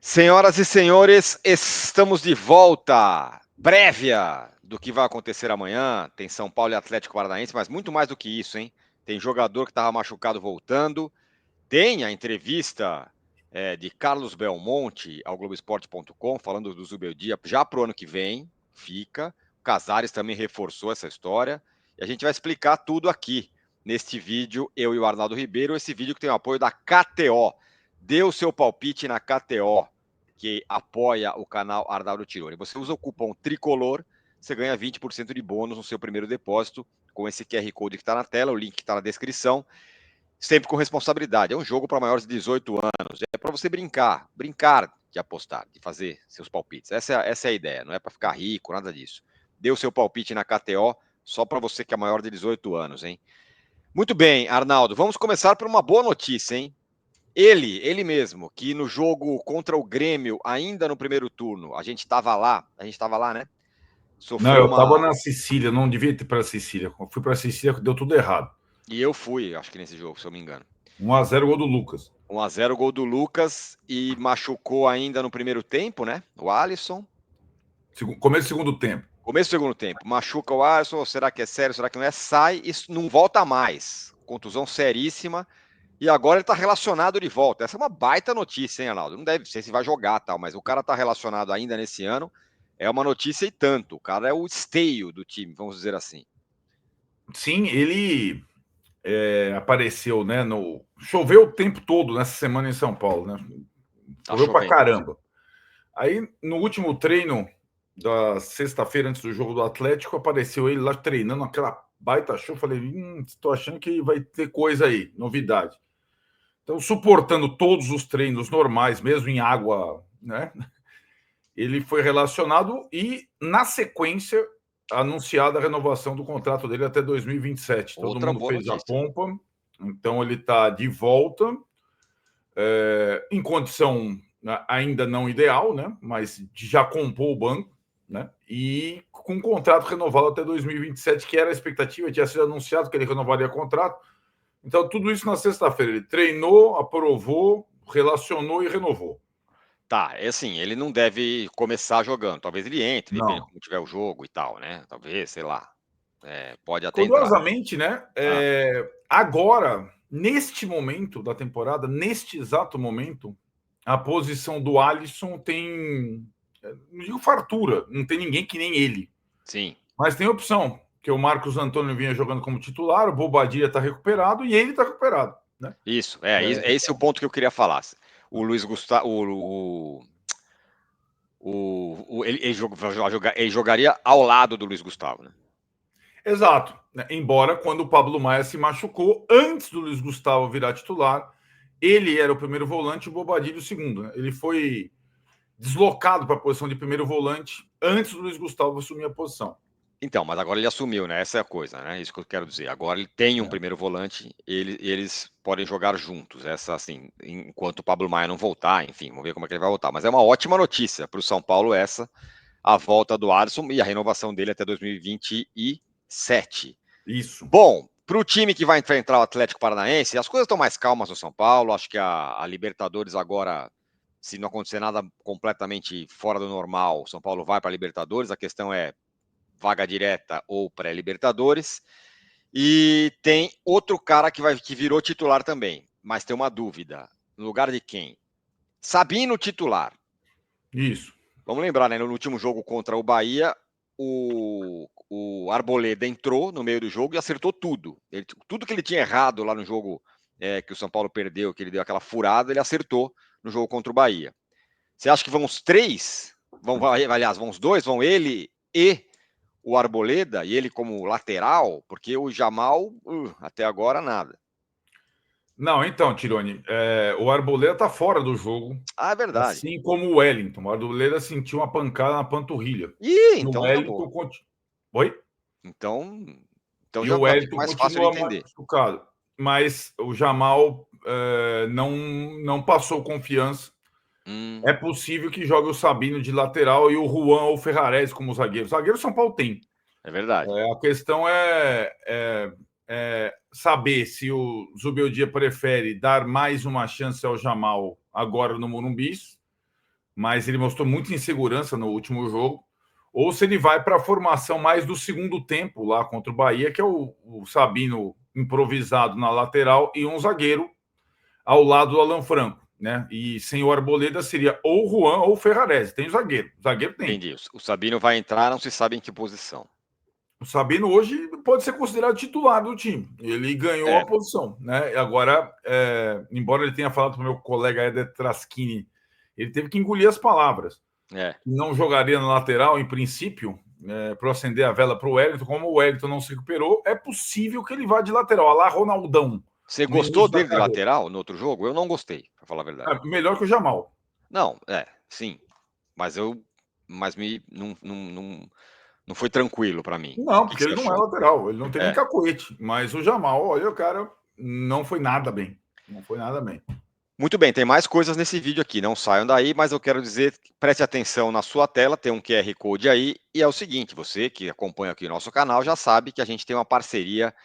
Senhoras e senhores, estamos de volta. Prévia do que vai acontecer amanhã. Tem São Paulo e Atlético Paranaense, mas muito mais do que isso, hein? Tem jogador que estava machucado voltando. Tem a entrevista de Carlos Belmonte ao Globoesporte.com, falando do Zubeldia já para o ano que vem. Fica. O Casares também reforçou essa história. E a gente vai explicar tudo aqui neste vídeo, eu e o Arnaldo Ribeiro. Esse vídeo que tem o apoio da KTO. Dê o seu palpite na KTO, que apoia o canal Arnaldo Tironi. Você usa o cupom TRICOLOR, você ganha 20% de bônus no seu primeiro depósito com esse QR Code que está na tela, o link que está na descrição. Sempre com responsabilidade. É um jogo para maiores de 18 anos. É para você brincar de apostar, de fazer seus palpites. Essa é a ideia. Não é para ficar rico, nada disso. Dê o seu palpite na KTO, só para você que é maior de 18 anos, hein? Muito bem, Arnaldo. Vamos começar por uma boa notícia, hein? Ele mesmo, que no jogo contra o Grêmio, ainda no primeiro turno, a gente estava lá, né? Não, Sofreu eu estava uma. na Sicília, não devia ter para a Sicília. Eu fui para a Sicília, deu tudo errado. E eu fui, acho que nesse jogo, se eu me engano. 1-0 gol do Lucas. 1-0 gol do Lucas e machucou ainda no primeiro tempo, né? O Alisson. Começo do segundo tempo. Começo do segundo tempo, machuca o Alisson, será que é sério, será que não é? Sai e não volta mais. Contusão seríssima. E agora ele está relacionado de volta. Essa é uma baita notícia, hein, Arnaldo? Não deve ser se vai jogar tal, mas o cara está relacionado ainda nesse ano. É uma notícia e tanto. O cara é o esteio do time, vamos dizer assim. Sim, ele apareceu, né? Choveu o tempo todo nessa semana em São Paulo, né? Tá Choveu pra chovendo. caramba. Aí, no último treino da sexta-feira, antes do jogo do Atlético, apareceu ele lá treinando aquela baita chuva. Falei, estou achando que vai ter coisa aí, novidade. Então, suportando todos os treinos normais, mesmo em água, né? Ele foi relacionado e, na sequência, anunciada a renovação do contrato dele até 2027. Todo Outra mundo boa fez a notícia. pompa, então ele está de volta, em condição ainda não ideal, né? Mas já compôs o banco, né? E com contrato renovado até 2027, que era a expectativa, tinha sido anunciado que ele renovaria o contrato. Então, tudo isso na sexta-feira. Ele treinou, aprovou, relacionou e renovou. Tá, é assim, ele não deve começar jogando. Talvez ele entre, depende de Não. como tiver o jogo e tal, né? Talvez, sei lá. Pode até entrar. Curiosamente, né? Ah, Agora, neste momento da temporada, neste exato momento, a posição do Alisson tem, não digo fartura, não tem ninguém que nem ele, sim. mas tem opção, que o Marcos Antônio vinha jogando como titular, o Bobadilla está recuperado e ele está recuperado, né? Isso, é esse o ponto que eu queria falar. O Luiz Gustavo, ele jogaria ao lado do Luiz Gustavo, né? Exato. Né? Embora quando o Pablo Maia se machucou, antes do Luiz Gustavo virar titular, ele era o primeiro volante e o Bobadilla o segundo. Né? Ele foi deslocado para a posição de primeiro volante antes do Luiz Gustavo assumir a posição. Então, mas agora ele assumiu, né? Essa é a coisa, né? Isso que eu quero dizer. Agora ele tem um Né? primeiro volante, eles podem jogar juntos. Essa, assim, enquanto o Pablo Maia não voltar, enfim, vamos ver como é que ele vai voltar. Mas é uma ótima notícia para o São Paulo essa, a volta do Alisson e a renovação dele até 2027. Isso. Bom, para o time que vai enfrentar o Atlético Paranaense, as coisas estão mais calmas no São Paulo. Acho que a Libertadores agora, se não acontecer nada completamente fora do normal, o São Paulo vai para a Libertadores. A questão é vaga direta ou pré-Libertadores. E tem outro cara que virou titular também, mas tem uma dúvida. No lugar de quem? Sabino titular. Isso. Vamos lembrar, né? No último jogo contra o Bahia, o Arboleda entrou no meio do jogo e acertou tudo. Tudo que ele tinha errado lá no jogo que o São Paulo perdeu, que ele deu aquela furada, ele acertou no jogo contra o Bahia. Você acha que vão os três? Aliás, vão os dois? Vão ele e o Arboleda, e ele como lateral? Porque o Jamal, até agora, nada. Não, então, Tironi, o Arboleda está fora do jogo, Ah, é verdade. assim como o Wellington. O Arboleda sentiu uma pancada na panturrilha. Ih, E o então tá bom. Wellington Oi? Então, então E já o fica Wellington mais fácil de continua entender. machucado. Mas o Jamal não passou confiança. É Hum, possível que jogue o Sabino de lateral e o Juan ou o Ferrarese como zagueiro. Zagueiro São Paulo tem. é verdade. A questão é saber se o Zubeldia prefere dar mais uma chance ao Jamal agora no Morumbi mas ele mostrou muita insegurança no último jogo, ou se ele vai para a formação mais do segundo tempo lá contra o Bahia, que é o Sabino improvisado na lateral e um zagueiro ao lado do Alan Franco, né? E sem o Arboleda seria ou Juan ou Ferrarese. Tem o zagueiro. O zagueiro tem. Entendi. O Sabino vai entrar, não se sabe em que posição. O Sabino hoje pode ser considerado titular do time. Ele ganhou a posição, né? Agora, embora ele tenha falado para o meu colega Eder Traschini, ele teve que engolir as palavras. Não jogaria na lateral, em princípio, para acender a vela para o Wellington. Como o Wellington não se recuperou, é possível que ele vá de lateral. Olha lá, Ronaldão. Você gostou dele de lateral no outro jogo? Eu não gostei, para falar a verdade. Melhor que o Jamal. Não, sim. Mas não foi tranquilo para mim. Não, porque ele não é lateral, ele não tem nem cacoete. Mas o Jamal, olha, o cara não foi nada bem. Não foi nada bem. Muito bem, tem mais coisas nesse vídeo aqui, não saiam daí, mas eu quero dizer, preste atenção na sua tela, tem um QR Code aí, e é o seguinte, você que acompanha aqui o nosso canal já sabe que a gente tem uma parceria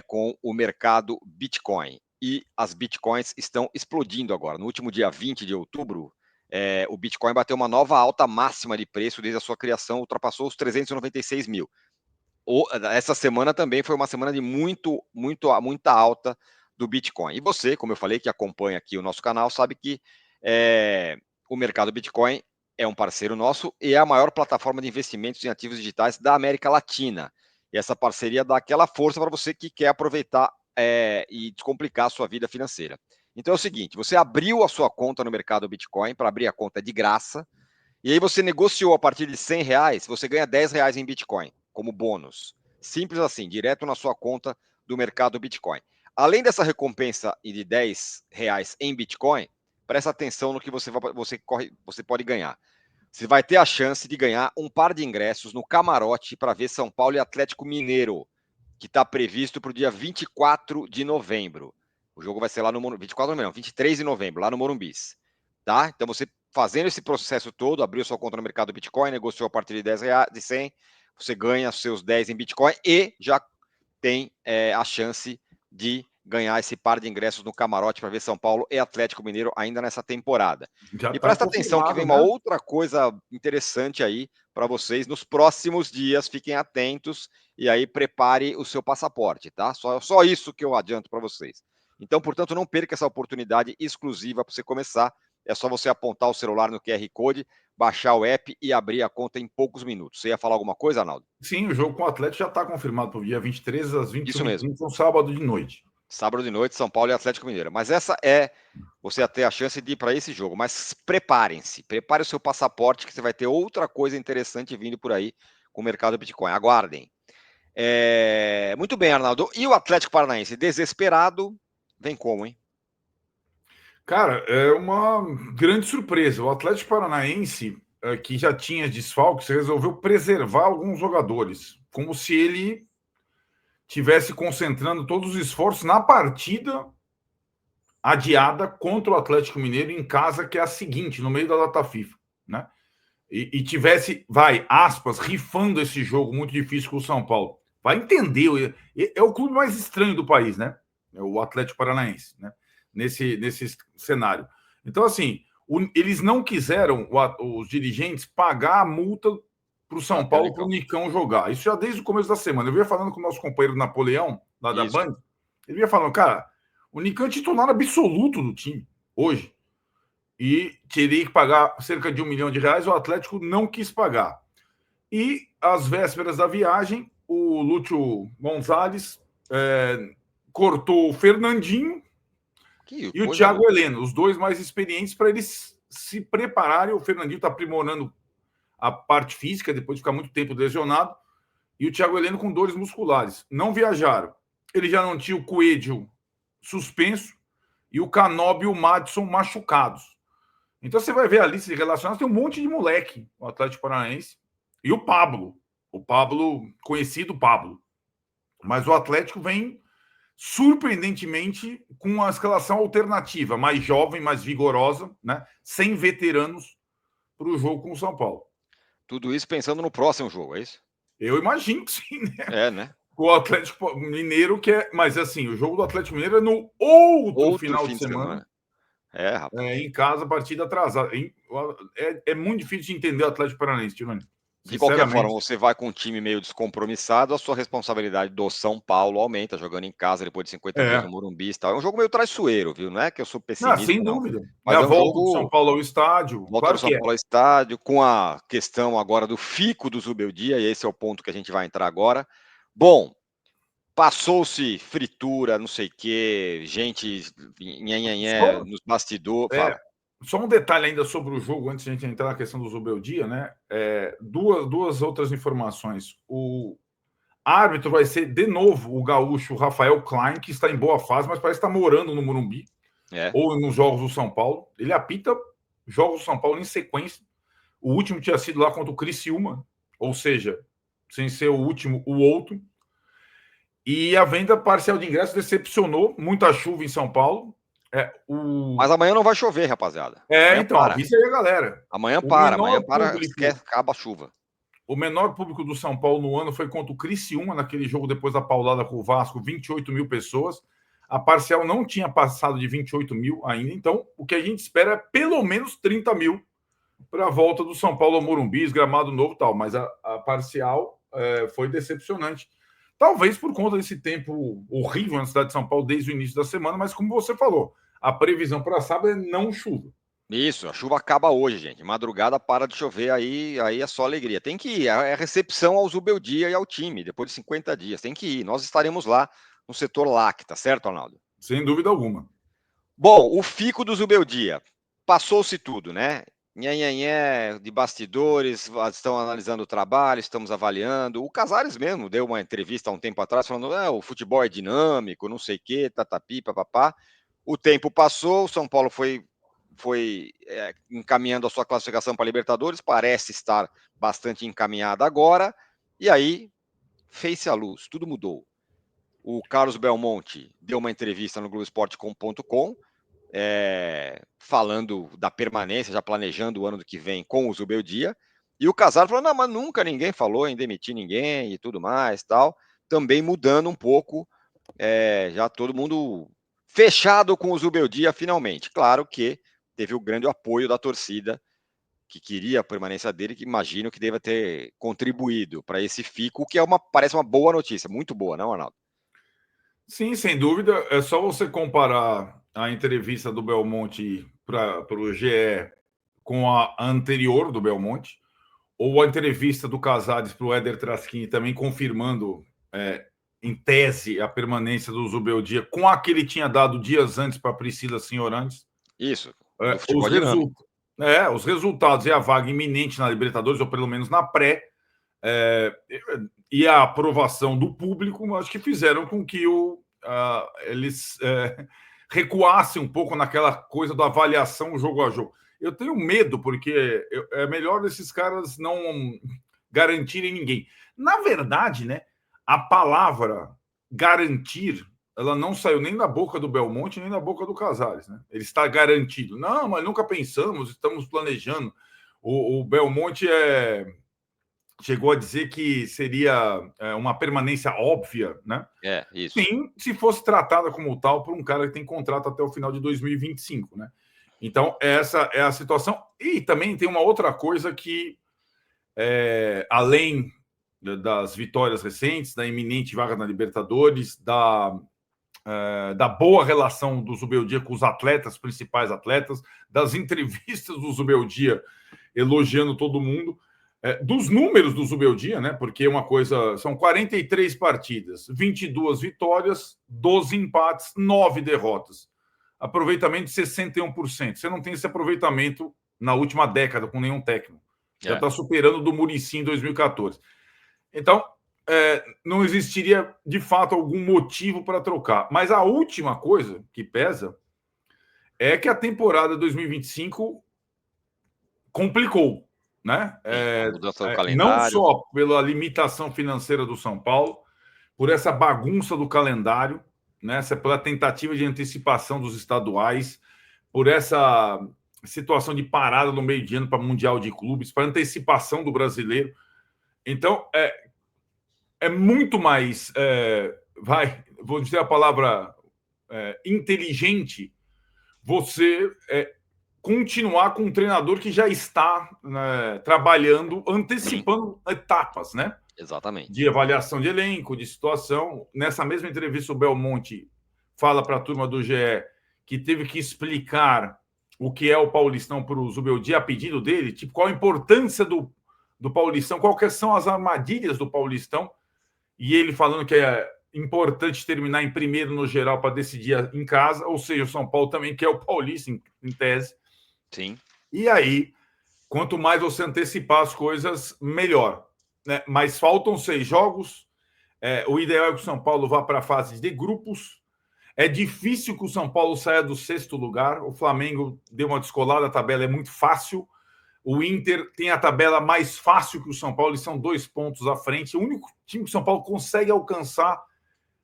com o mercado Bitcoin, e as Bitcoins estão explodindo agora. No último dia 20 de outubro, o Bitcoin bateu uma nova alta máxima de preço desde a sua criação, ultrapassou os 396 mil. Essa semana também foi uma semana de muita alta do Bitcoin. E você, como eu falei, que acompanha aqui o nosso canal, sabe que o mercado Bitcoin é um parceiro nosso e é a maior plataforma de investimentos em ativos digitais da América Latina. E essa parceria dá aquela força para você que quer aproveitar e descomplicar a sua vida financeira. Então é o seguinte, você abriu a sua conta no mercado Bitcoin, para abrir a conta de graça, e aí você negociou a partir de R$100, você ganha R$10 em Bitcoin, como bônus. Simples assim, direto na sua conta do mercado Bitcoin. Além dessa recompensa de R$10 em Bitcoin, presta atenção no que você pode ganhar. Você vai ter a chance de ganhar um par de ingressos no camarote para ver São Paulo e Atlético Mineiro, que está previsto para o dia 24 de novembro. O jogo vai ser lá no Morumbi. 23 de novembro, lá no Morumbis. Tá? Então você fazendo esse processo todo, abriu sua conta no mercado Bitcoin, negociou a partir de R$10, de 100, você ganha seus 10 em Bitcoin e já tem a chance de ganhar esse par de ingressos no camarote para ver São Paulo e Atlético Mineiro ainda nessa temporada. Já e presta atenção que vem uma outra coisa interessante aí para vocês nos próximos dias, fiquem atentos e aí prepare o seu passaporte, tá? Só isso que eu adianto para vocês. Então, portanto, não perca essa oportunidade exclusiva para você começar. É só você apontar o celular no QR Code, baixar o app e abrir a conta em poucos minutos. Você ia falar alguma coisa, Arnaldo? Sim, o jogo com o Atlético já está confirmado para o dia 23 às 21h30. Isso mesmo. No sábado de noite. Sábado de noite, São Paulo e Atlético Mineiro. Mas essa você ter a chance de ir para esse jogo. Mas preparem-se, prepare o seu passaporte que você vai ter outra coisa interessante vindo por aí com o mercado Bitcoin. Aguardem. Muito bem, Arnaldo. E o Atlético Paranaense, desesperado, vem como, hein? Cara, é uma grande surpresa. O Atlético Paranaense, que já tinha desfalques, resolveu preservar alguns jogadores, como se ele tivesse concentrando todos os esforços na partida adiada contra o Atlético Mineiro em casa, que é a seguinte, no meio da data FIFA, né? E tivesse, aspas, rifando esse jogo muito difícil com o São Paulo. Vai entender, é o clube mais estranho do país, né? É o Atlético Paranaense, né? Nesse cenário. Então, assim, eles não quiseram, os dirigentes, pagar a multa para o São Paulo, para o Nicão jogar. Isso já desde o começo da semana. Eu vinha falando com o nosso companheiro Napoleão, lá da Band, ele vinha falando, cara, o Nicão é titular absoluto do time, hoje. E teria que pagar cerca de R$1 milhão, o Atlético não quis pagar. E, às vésperas da viagem, o Lúcio Gonzalez cortou o Fernandinho e o Thiago Heleno, os dois mais experientes, para eles se prepararem. O Fernandinho está aprimorando a parte física, depois de ficar muito tempo lesionado, e o Thiago Heleno com dores musculares. Não viajaram. Ele já não tinha o Coelho suspenso e o Canobi e o Madison machucados. Então você vai ver a lista de relacionados, tem um monte de moleque, o Atlético Paranaense, e o Pablo, conhecido Pablo. Mas o Atlético vem surpreendentemente com uma escalação alternativa, mais jovem, mais vigorosa, né? Sem veteranos para o jogo com o São Paulo. Tudo isso pensando no próximo jogo, é isso? Eu imagino que sim, né? Né? O Atlético Mineiro, mas assim, o jogo do Atlético Mineiro é no outro final de semana. Rapaz. em casa, partida atrasada. É muito difícil de entender o Atlético Paranaense, Tironi. De qualquer forma, Sinceramente. você vai com um time meio descompromissado, a sua responsabilidade do São Paulo aumenta, jogando em casa depois de 50 dias no É. Morumbi e tal. É um jogo meio traiçoeiro, viu? Não é que eu sou Não, pessimista, sem não. dúvida. É Mas a é um volta do São jogo. Paulo ao estádio. Volta do Claro São que é. Paulo ao estádio, com a questão agora do fico do Zubeldia, e esse é o ponto que a gente vai entrar agora. Bom, passou-se fritura, não sei o quê, gente nhenhenhé Só, nos bastidores. é, Fala. só um detalhe ainda sobre o jogo, antes de a gente entrar na questão do Zubeldia, né? Duas outras informações. O árbitro vai ser, de novo, o gaúcho Rafael Klein, que está em boa fase, mas parece estar morando no Morumbi, É. ou nos Jogos do São Paulo. Ele apita Jogos do São Paulo em sequência. O último tinha sido lá contra o Criciúma, ou seja, sem ser o último, o outro. E a venda parcial de ingressos decepcionou. Muita chuva em São Paulo. Mas amanhã não vai chover, rapaziada. Amanhã Então, para. avisa aí a galera. Amanhã O para. Amanhã menor para, público, esquece, acaba a chuva. o menor público do São Paulo no ano foi contra o Criciúma, naquele jogo depois da paulada com o Vasco, 28 mil pessoas. A parcial não tinha passado de 28 mil ainda. Então, o que a gente espera é pelo menos 30 mil para a volta do São Paulo ao Morumbi, gramado novo e tal. Mas a parcial foi decepcionante. Talvez por conta desse tempo horrível na cidade de São Paulo desde o início da semana, mas como você falou, a previsão para sábado é não chuva. Isso, a chuva acaba hoje, gente. Madrugada para de chover, aí é só alegria. Tem que ir, é a recepção ao Zubeldia e ao time, depois de 50 dias. Tem que ir. Nós estaremos lá no setor LAC, tá certo, Arnaldo? Sem dúvida alguma. Bom, o fico do Zubeldia. Passou-se tudo, né? Nhenhenhé, de bastidores, estão analisando o trabalho, estamos avaliando. O Casares mesmo deu uma entrevista há um tempo atrás falando: o futebol é dinâmico, não sei o quê, tatapi, papapá. O tempo passou, o São Paulo foi encaminhando a sua classificação para a Libertadores, parece estar bastante encaminhada agora, e aí fez-se a luz, tudo mudou. O Carlos Belmonte deu uma entrevista no Globoesporte.com, falando da permanência, já planejando o ano que vem com o Zubeldia, e o Casares falou: não, mas nunca ninguém falou em demitir ninguém e tudo mais, tal, também mudando um pouco, já todo mundo fechado com o Zubeldia finalmente. Claro que teve o grande apoio da torcida, que queria a permanência dele, que imagino que deva ter contribuído para esse fico, que parece uma boa notícia, muito boa, não, Arnaldo? Sim, sem dúvida. É só você comparar a entrevista do Belmonte para o GE com a anterior do Belmonte, ou a entrevista do Casares para o Éder Traschini, também confirmando, em tese, a permanência do Zubeldia com a que ele tinha dado dias antes para Priscila Senhorantes. Isso, do É, futebol dinâmico. os resultados e a vaga iminente na Libertadores, ou pelo menos na pré, e a aprovação do público, acho que fizeram com que eles recuassem um pouco naquela coisa da avaliação jogo a jogo. Eu tenho medo, porque é melhor esses caras não garantirem ninguém. Na verdade, né, a palavra garantir, ela não saiu nem da boca do Belmonte, nem da boca do Casares. Né? Ele está garantido. Não, mas nunca pensamos, estamos planejando. O Belmonte chegou a dizer que seria uma permanência óbvia, né? Isso. Sim, se fosse tratada como tal por um cara que tem contrato até o final de 2025, né? Então, essa é a situação. E também tem uma outra coisa que, além das vitórias recentes, da iminente vaga na Libertadores, da boa relação do Zubeldia com os atletas, principais atletas, das entrevistas do Zubeldia elogiando todo mundo, dos números do Zubeldia, né? Porque uma coisa, são 43 partidas, 22 vitórias, 12 empates, 9 derrotas. Aproveitamento de 61%. Você não tem esse aproveitamento na última década com nenhum técnico. Já está superando o do Muricy em 2014. Então, não existiria, de fato, algum motivo para trocar. Mas a última coisa que pesa é que a temporada 2025 complicou, né? A mudança do Não calendário. só pela limitação financeira do São Paulo, por essa bagunça do calendário, né? Pela tentativa de antecipação dos estaduais, por essa situação de parada no meio de ano para Mundial de Clubes, para antecipação do brasileiro. Então, é muito mais, vou dizer a palavra inteligente, você continuar com um treinador que já está, né, trabalhando, antecipando etapas, né? Exatamente. De avaliação de elenco, de situação. Nessa mesma entrevista, o Belmonte fala para a turma do GE que teve que explicar o que é o Paulistão para o Zubeldia a pedido dele, tipo, qual a importância do Paulistão, quais são as armadilhas do Paulistão, e ele falando que é importante terminar em primeiro no geral para decidir em casa, ou seja, o São Paulo também quer o Paulista, em tese. Sim. E aí, quanto mais você antecipar as coisas, melhor. Né? Mas faltam 6 jogos. O ideal é que o São Paulo vá para a fase de grupos. É difícil que o São Paulo saia do 6º lugar. O Flamengo deu uma descolada, a tabela é muito fácil. O Inter tem a tabela mais fácil que o São Paulo, eles são 2 pontos à frente. O único time que o São Paulo consegue alcançar,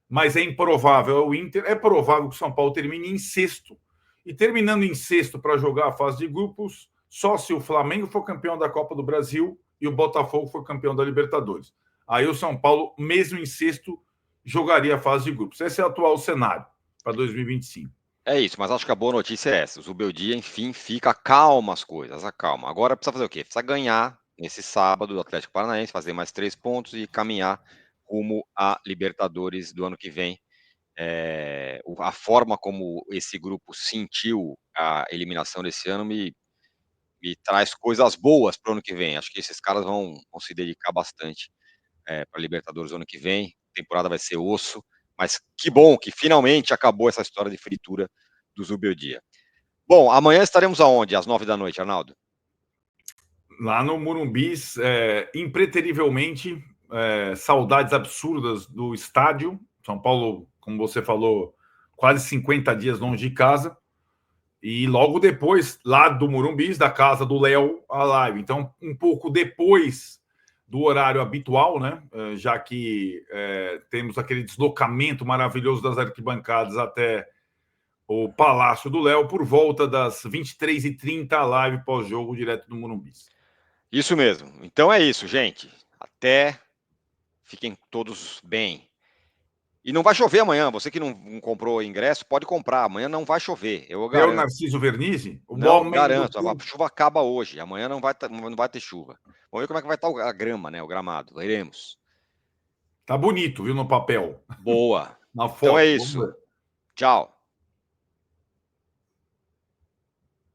mas é improvável, é o Inter. É provável que o São Paulo termine em 6º. E terminando em 6º para jogar a fase de grupos, só se o Flamengo for campeão da Copa do Brasil e o Botafogo for campeão da Libertadores. Aí o São Paulo, mesmo em 6º, jogaria a fase de grupos. Esse é o atual cenário para 2025. É isso, mas acho que a boa notícia é essa. O Zubeldia, enfim, fica acalma as coisas, acalma. Agora precisa fazer o quê? Precisa ganhar nesse sábado do Atlético Paranaense, fazer mais 3 pontos e caminhar rumo a Libertadores do ano que vem. A forma como esse grupo sentiu a eliminação desse ano me traz coisas boas para o ano que vem. Acho que esses caras vão se dedicar bastante para Libertadores do ano que vem. A temporada vai ser osso, mas que bom que finalmente acabou essa história de fritura do Zubeldia. Bom, amanhã estaremos aonde? Às 9 da noite, Arnaldo? Lá no Morumbis, impreterivelmente, saudades absurdas do estádio. São Paulo, como você falou, quase 50 dias longe de casa. E logo depois, lá do Morumbis, da casa do Léo, a live. Então, um pouco depois do horário habitual, né? Já que temos aquele deslocamento maravilhoso das arquibancadas até o Palácio do Léo, por volta das 23h30, a live pós-jogo direto do Morumbis. Isso mesmo. Então é isso, gente. Até. Fiquem todos bem. E não vai chover amanhã. Você que não comprou ingresso, pode comprar. Amanhã não vai chover. Eu É o garanto. Narciso Vernizzi, o Não, homem do garanto. A tempo. chuva acaba hoje. Amanhã não vai ter chuva. Vamos ver como é que vai estar a grama, né? O gramado. Veremos. Tá bonito, viu, no papel. Boa. Na Então é foto. Vamos isso. ver. Tchau.